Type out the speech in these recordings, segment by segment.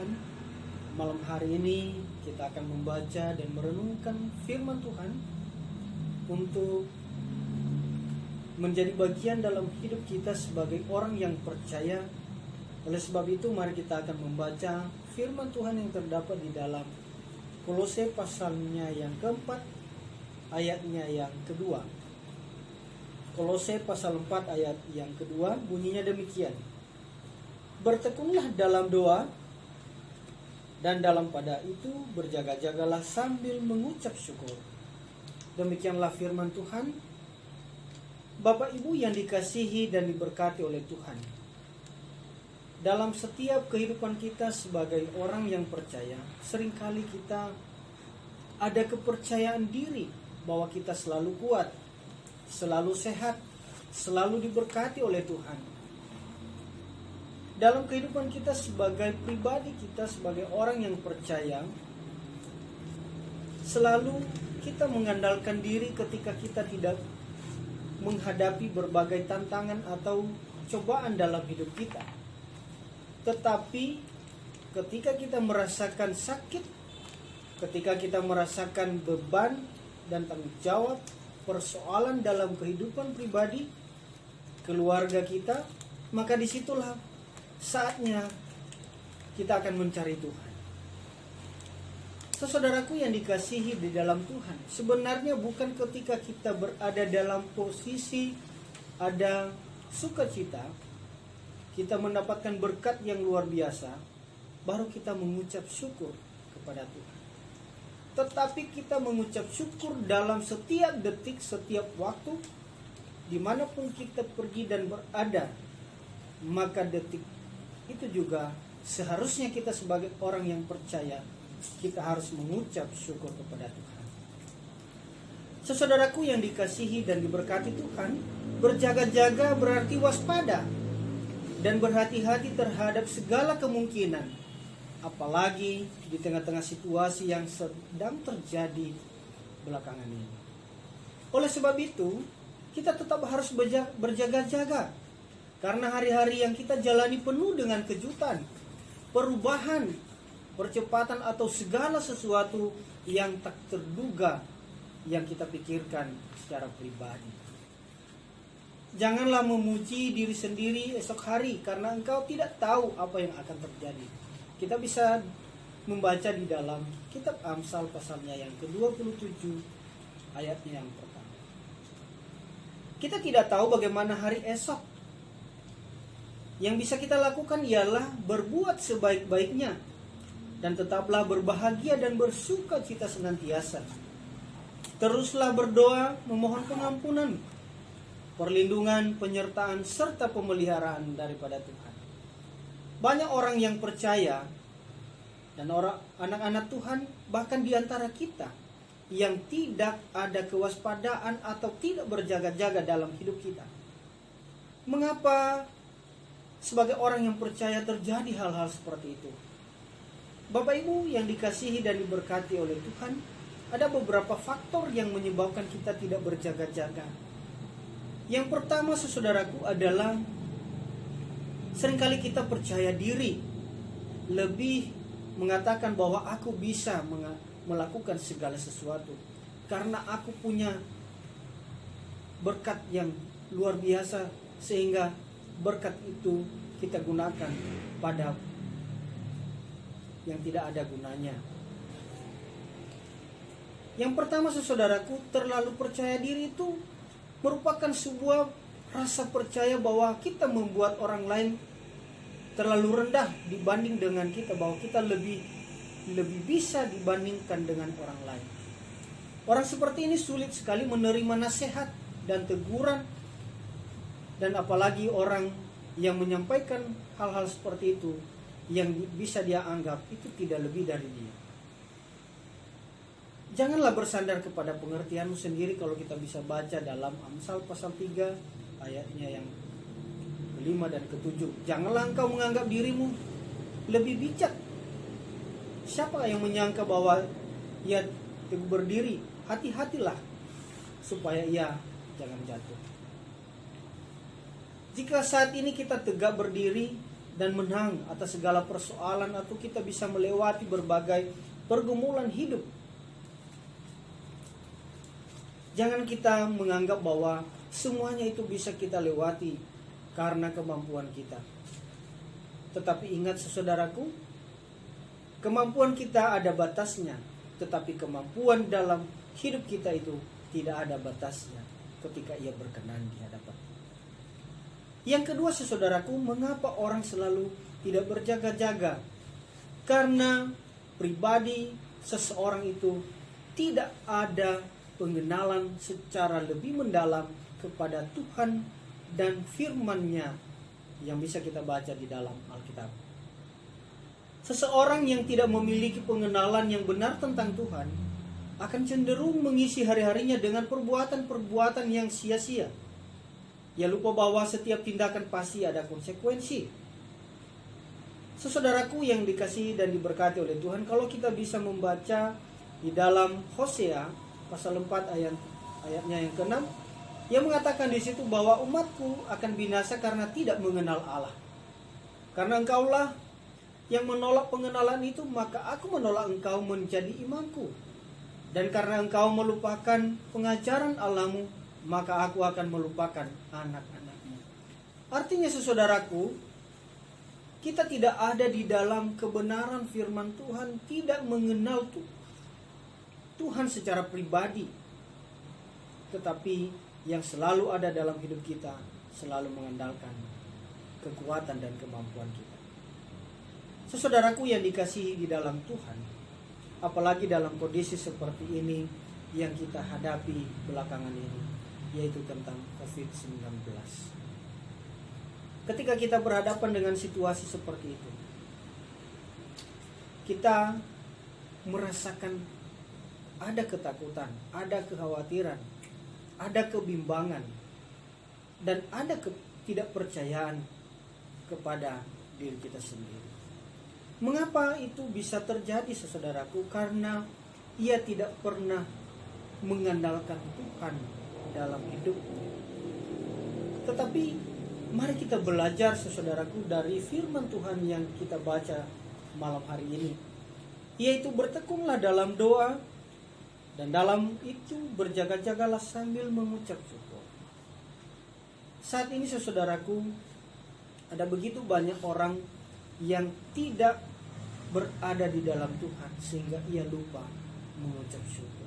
Tuhan, malam hari ini kita akan membaca dan merenungkan firman Tuhan untuk menjadi bagian dalam hidup kita sebagai orang yang percaya. Oleh sebab itu mari kita akan membaca firman Tuhan yang terdapat di dalam Kolose pasalnya yang keempat, ayatnya yang kedua. Kolose pasal 4 ayat yang kedua bunyinya demikian. Bertekunlah dalam doa, dan dalam pada itu berjaga-jagalah sambil mengucap syukur. Demikianlah firman Tuhan. Bapak Ibu yang dikasihi dan diberkati oleh Tuhan, dalam setiap kehidupan kita sebagai orang yang percaya, seringkali kita ada kepercayaan diri bahwa kita selalu kuat, selalu sehat, selalu diberkati oleh Tuhan. Dalam kehidupan kita sebagai pribadi, kita sebagai orang yang percaya, selalu kita mengandalkan diri ketika kita tidak menghadapi berbagai tantangan atau cobaan dalam hidup kita. Tetapi ketika kita merasakan sakit, ketika kita merasakan beban dan tanggung jawab, persoalan dalam kehidupan pribadi, keluarga kita, maka disitulah saatnya kita akan mencari Tuhan. Saudaraku yang dikasihi di dalam Tuhan, sebenarnya bukan ketika kita berada dalam posisi ada sukacita, kita mendapatkan berkat yang luar biasa, baru kita mengucap syukur kepada Tuhan. Tetapi kita mengucap syukur dalam setiap detik, setiap waktu, dimanapun kita pergi dan berada, maka detik itu juga seharusnya kita sebagai orang yang percaya, kita harus mengucap syukur kepada Tuhan. Saudaraku yang dikasihi dan diberkati Tuhan, berjaga-jaga berarti waspada dan berhati-hati terhadap segala kemungkinan, apalagi di tengah-tengah situasi yang sedang terjadi belakangan ini. Oleh sebab itu, kita tetap harus berjaga-jaga, karena hari-hari yang kita jalani penuh dengan kejutan, perubahan, percepatan atau segala sesuatu yang tak terduga yang kita pikirkan secara pribadi. Janganlah memuji diri sendiri esok hari, karena engkau tidak tahu apa yang akan terjadi. Kita bisa membaca di dalam kitab Amsal pasalnya yang ke-27 ayatnya yang pertama. Kita tidak tahu bagaimana hari esok. Yang bisa kita lakukan ialah berbuat sebaik-baiknya, dan tetaplah berbahagia dan bersuka cita senantiasa. Teruslah berdoa, memohon pengampunan, perlindungan, penyertaan, serta pemeliharaan daripada Tuhan. Banyak orang yang percaya dan anak-anak Tuhan, bahkan di antara kita, yang tidak ada kewaspadaan atau tidak berjaga-jaga dalam hidup kita. Mengapa sebagai orang yang percaya terjadi hal-hal seperti itu? Bapak Ibu yang dikasihi dan diberkati oleh Tuhan, ada beberapa faktor yang menyebabkan kita tidak berjaga-jaga. Yang pertama, saudaraku, adalah seringkali kita percaya diri, lebih mengatakan bahwa aku bisa melakukan segala sesuatu karena aku punya berkat yang luar biasa, sehingga berkat itu kita gunakan pada yang tidak ada gunanya. Yang pertama, saudaraku, terlalu percaya diri itu merupakan sebuah rasa percaya bahwa kita membuat orang lain terlalu rendah dibanding dengan kita, bahwa kita lebih bisa dibandingkan dengan orang lain. Orang seperti ini sulit sekali menerima nasihat dan teguran, dan apalagi orang yang menyampaikan hal-hal seperti itu yang bisa dia anggap itu tidak lebih dari dia. Janganlah bersandar kepada pengertianmu sendiri. Kalau kita bisa baca dalam Amsal pasal 3 ayatnya yang ke-5 dan ke-7. Janganlah engkau menganggap dirimu lebih bijak. Siapa yang menyangka bahwa ia teguh berdiri? Hati-hatilah supaya ia jangan jatuh. Jika saat ini kita tegak berdiri dan menang atas segala persoalan, atau kita bisa melewati berbagai pergumulan hidup. Jangan kita menganggap bahwa semuanya itu bisa kita lewati karena kemampuan kita. Tetapi ingat saudaraku, kemampuan kita ada batasnya, tetapi kemampuan dalam hidup kita itu tidak ada batasnya ketika ia berkenan di hadapan. Yang kedua saudaraku, mengapa orang selalu tidak berjaga-jaga? Karena pribadi seseorang itu tidak ada pengenalan secara lebih mendalam kepada Tuhan dan firman-Nya yang bisa kita baca di dalam Alkitab. Seseorang yang tidak memiliki pengenalan yang benar tentang Tuhan akan cenderung mengisi hari-harinya dengan perbuatan-perbuatan yang sia-sia. Ia lupa bahwa setiap tindakan pasti ada konsekuensi. Saudaraku yang dikasihi dan diberkati oleh Tuhan, kalau kita bisa membaca di dalam Hosea pasal 4 ayatnya yang ke-6, ia mengatakan di situ bahwa umatku akan binasa karena tidak mengenal Allah. Karena engkaulah yang menolak pengenalan itu, maka aku menolak engkau menjadi imamku. Dan karena engkau melupakan pengajaran Allahmu, maka aku akan melupakan anak-anakmu. Artinya saudaraku, kita tidak ada di dalam kebenaran firman Tuhan, tidak mengenal Tuhan secara pribadi. Tetapi yang selalu ada dalam hidup kita selalu mengandalkan kekuatan dan kemampuan kita. Saudaraku yang dikasihi di dalam Tuhan, apalagi dalam kondisi seperti ini yang kita hadapi belakangan ini, yaitu tentang COVID-19. Ketika kita berhadapan dengan situasi seperti itu, kita merasakan ada ketakutan, ada kekhawatiran, ada kebimbangan, dan ada ketidakpercayaan kepada diri kita sendiri. Mengapa itu bisa terjadi saudaraku? Karena ia tidak pernah mengandalkan Tuhan dalam hidupnya. Tetapi mari kita belajar saudaraku dari firman Tuhan yang kita baca malam hari ini, yaitu bertekunlah dalam doa, dan dalam itu berjaga-jagalah sambil mengucap syukur. Saat ini saudaraku, ada begitu banyak orang yang tidak berada di dalam Tuhan sehingga ia lupa mengucap syukur.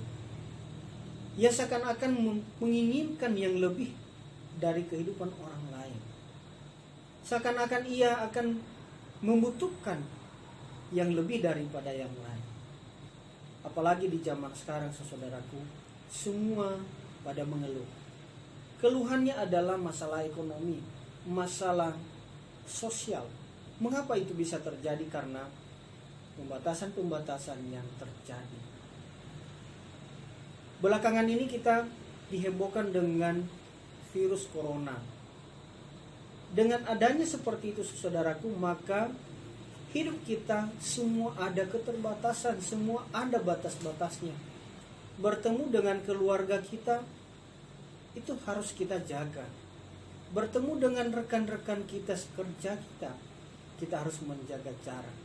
Ia seakan-akan menginginkan yang lebih dari kehidupan orang lain. Seakan-akan ia akan membutuhkan yang lebih daripada yang lain. Apalagi di zaman sekarang saudaraku, semua pada mengeluh. Keluhannya adalah masalah ekonomi, masalah sosial. Mengapa itu bisa terjadi? Karena pembatasan-pembatasan yang terjadi. Belakangan ini kita dihebohkan dengan virus corona. Dengan adanya seperti itu saudaraku, maka hidup kita semua ada keterbatasan, semua ada batas-batasnya. Bertemu dengan keluarga kita, itu harus kita jaga. Bertemu dengan rekan-rekan kita sekerja kita harus menjaga jarak.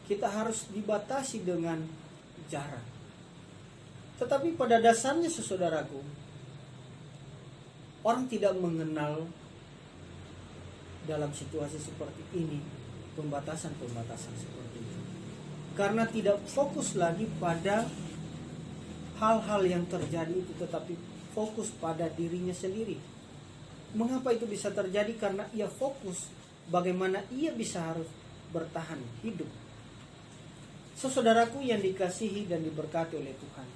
Kita harus dibatasi dengan jarak. Tetapi pada dasarnya saudaraku, orang tidak mengenal dalam situasi seperti ini pembatasan-pembatasan seperti itu, karena tidak fokus lagi pada hal-hal yang terjadi itu, tetapi fokus pada dirinya sendiri. Mengapa itu bisa terjadi? Karena ia fokus bagaimana ia bisa harus bertahan hidup. Saudaraku yang dikasihi dan diberkati oleh Tuhan,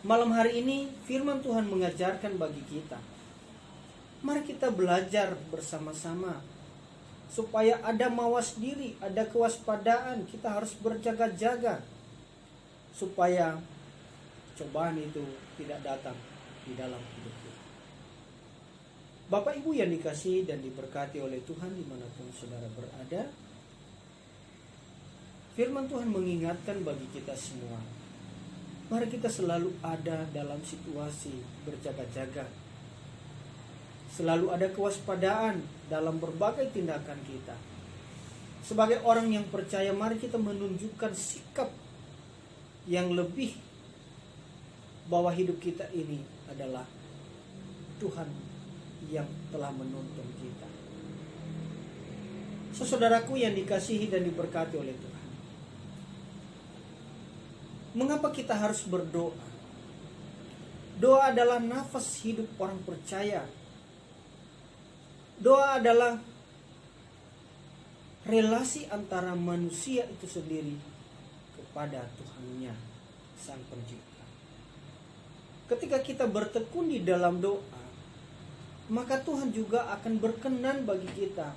malam hari ini firman Tuhan mengajarkan bagi kita, mari kita belajar bersama-sama supaya ada mawas diri, ada kewaspadaan. Kita harus berjaga-jaga supaya cobaan itu tidak datang di dalam hidup kita. Bapak Ibu yang dikasihi dan diberkati oleh Tuhan dimanapun saudara berada, firman Tuhan mengingatkan bagi kita semua, mari kita selalu ada dalam situasi berjaga-jaga. Selalu ada kewaspadaan dalam berbagai tindakan kita. Sebagai orang yang percaya, mari kita menunjukkan sikap yang lebih bahwa hidup kita ini adalah Tuhan yang telah menuntun kita. Saudaraku yang dikasihi dan diberkati oleh Tuhan, mengapa kita harus berdoa? Doa adalah nafas hidup orang percaya. Doa adalah relasi antara manusia itu sendiri kepada Tuhannya, Sang Pencipta. Ketika kita bertekun di dalam doa, maka Tuhan juga akan berkenan bagi kita.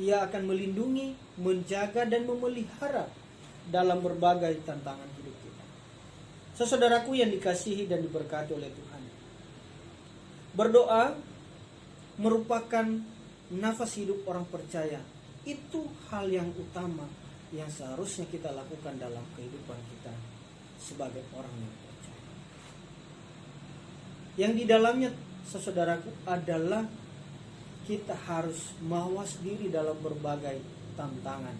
Ia akan melindungi, menjaga, dan memelihara dalam berbagai tantangan hidup kita. Saudaraku yang dikasihi dan diberkati oleh Tuhan, berdoa merupakan nafas hidup orang percaya. Itu hal yang utama yang seharusnya kita lakukan dalam kehidupan kita sebagai orang yang percaya. Yang di dalamnya, saudaraku, adalah kita harus mawas diri dalam berbagai tantangan.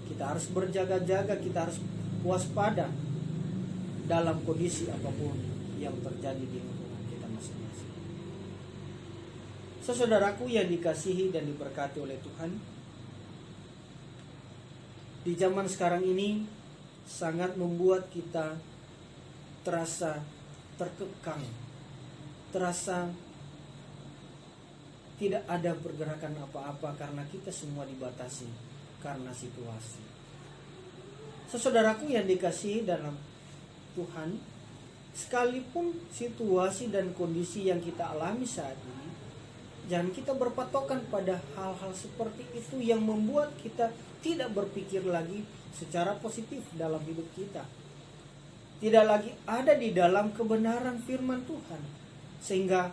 Kita harus berjaga-jaga, kita harus waspada dalam kondisi apapun yang terjadi di lingkungan kita masing-masing. Saudaraku yang dikasihi dan diberkati oleh Tuhan, di zaman sekarang ini sangat membuat kita terasa terkekang, terasa tidak ada pergerakan apa-apa karena kita semua dibatasi karena situasi. Saudaraku yang dikasihi dalam Tuhan, sekalipun situasi dan kondisi yang kita alami saat ini, jangan kita berpatokan pada hal-hal seperti itu yang membuat kita tidak berpikir lagi secara positif dalam hidup kita. Tidak lagi ada di dalam kebenaran firman Tuhan, sehingga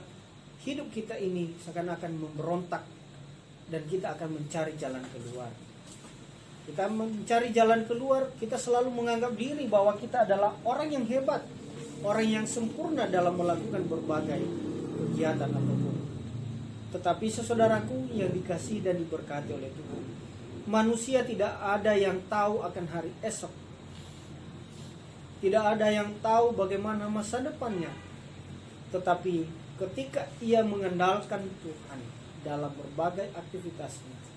hidup kita ini seakan-akan memberontak dan kita akan mencari jalan keluar. Kita mencari jalan keluar, kita selalu menganggap diri bahwa kita adalah orang yang hebat, orang yang sempurna dalam melakukan berbagai kegiatan apapun. Tetapi saudaraku yang dikasihi dan diberkati oleh Tuhan, manusia tidak ada yang tahu akan hari esok. Tidak ada yang tahu bagaimana masa depannya. Tetapi ketika ia mengandalkan Tuhan dalam berbagai aktivitasnya,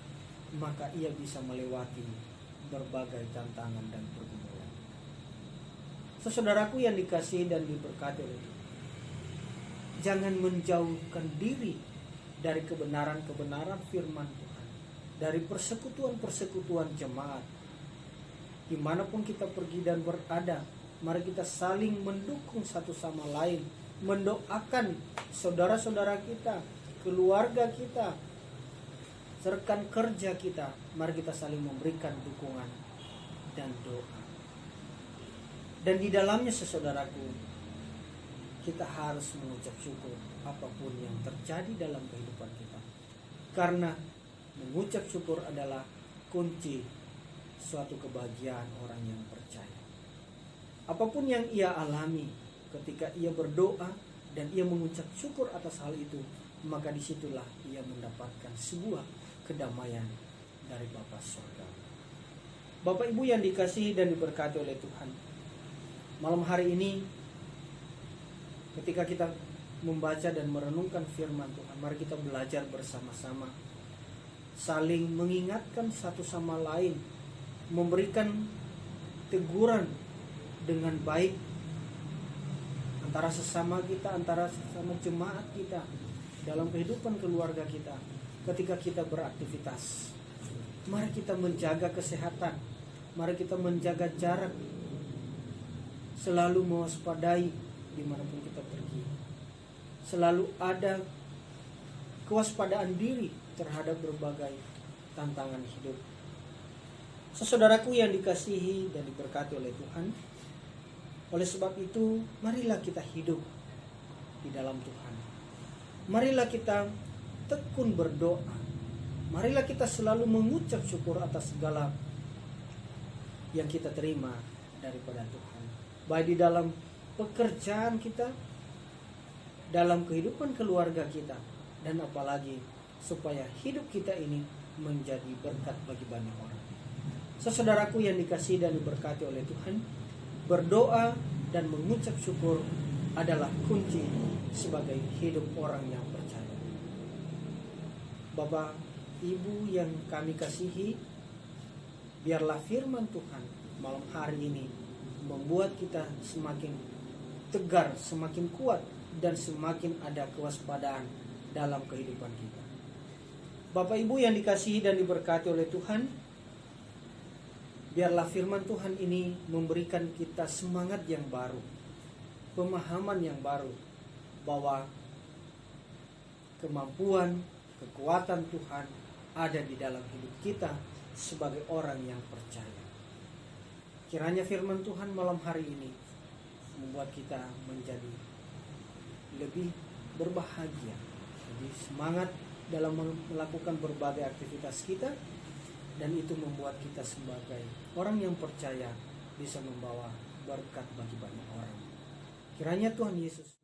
maka ia bisa melewati berbagai tantangan dan pergumulan. Saudaraku yang dikasihi dan diberkati oleh Tuhan, jangan menjauhkan diri dari kebenaran-kebenaran firman Tuhan, dari persekutuan-persekutuan jemaat. Dimanapun kita pergi dan berada, mari kita saling mendukung satu sama lain, mendoakan saudara-saudara kita, keluarga kita, rekan kerja kita. Mari kita saling memberikan dukungan dan doa. Dan di dalamnya, saudaraku, kita harus mengucap syukur apapun yang terjadi dalam kehidupan kita. Karena mengucap syukur adalah kunci suatu kebahagiaan orang yang percaya. Apapun yang ia alami, ketika ia berdoa dan ia mengucap syukur atas hal itu, maka disitulah ia mendapatkan sebuah kedamaian dari Bapa Surga. Bapak Ibu yang dikasihi dan diberkati oleh Tuhan, malam hari ini ketika kita membaca dan merenungkan firman Tuhan, mari kita belajar bersama-sama, saling mengingatkan satu sama lain, memberikan teguran dengan baik antara sesama kita, antara sesama jemaat kita, dalam kehidupan keluarga kita. Ketika kita beraktivitas, mari kita menjaga kesehatan, mari kita menjaga jarak, selalu mewaspadai dimanapun kita pergi, selalu ada kewaspadaan diri terhadap berbagai tantangan hidup. Saudaraku yang dikasihi dan diberkati oleh Tuhan, oleh sebab itu, marilah kita hidup di dalam Tuhan. Marilah kita tekun berdoa. Marilah kita selalu mengucap syukur atas segala yang kita terima daripada Tuhan. Baik di dalam pekerjaan kita, dalam kehidupan keluarga kita, dan apalagi supaya hidup kita ini menjadi berkat bagi banyak orang. Saudaraku yang dikasihi dan diberkati oleh Tuhan, berdoa dan mengucap syukur adalah kunci sebagai hidup orang yang percaya. Bapak, Ibu yang kami kasihi, biarlah firman Tuhan malam hari ini membuat kita semakin tegar, semakin kuat, dan semakin ada kewaspadaan dalam kehidupan kita. Bapak Ibu yang dikasihi dan diberkati oleh Tuhan, biarlah firman Tuhan ini memberikan kita semangat yang baru, pemahaman yang baru, bahwa kemampuan, kekuatan Tuhan ada di dalam hidup kita sebagai orang yang percaya. Kiranya firman Tuhan malam hari ini membuat kita menjadi lebih berbahagia, lebih semangat dalam melakukan berbagai aktivitas kita, dan itu membuat kita sebagai orang yang percaya bisa membawa berkat bagi banyak orang. Kiranya Tuhan Yesus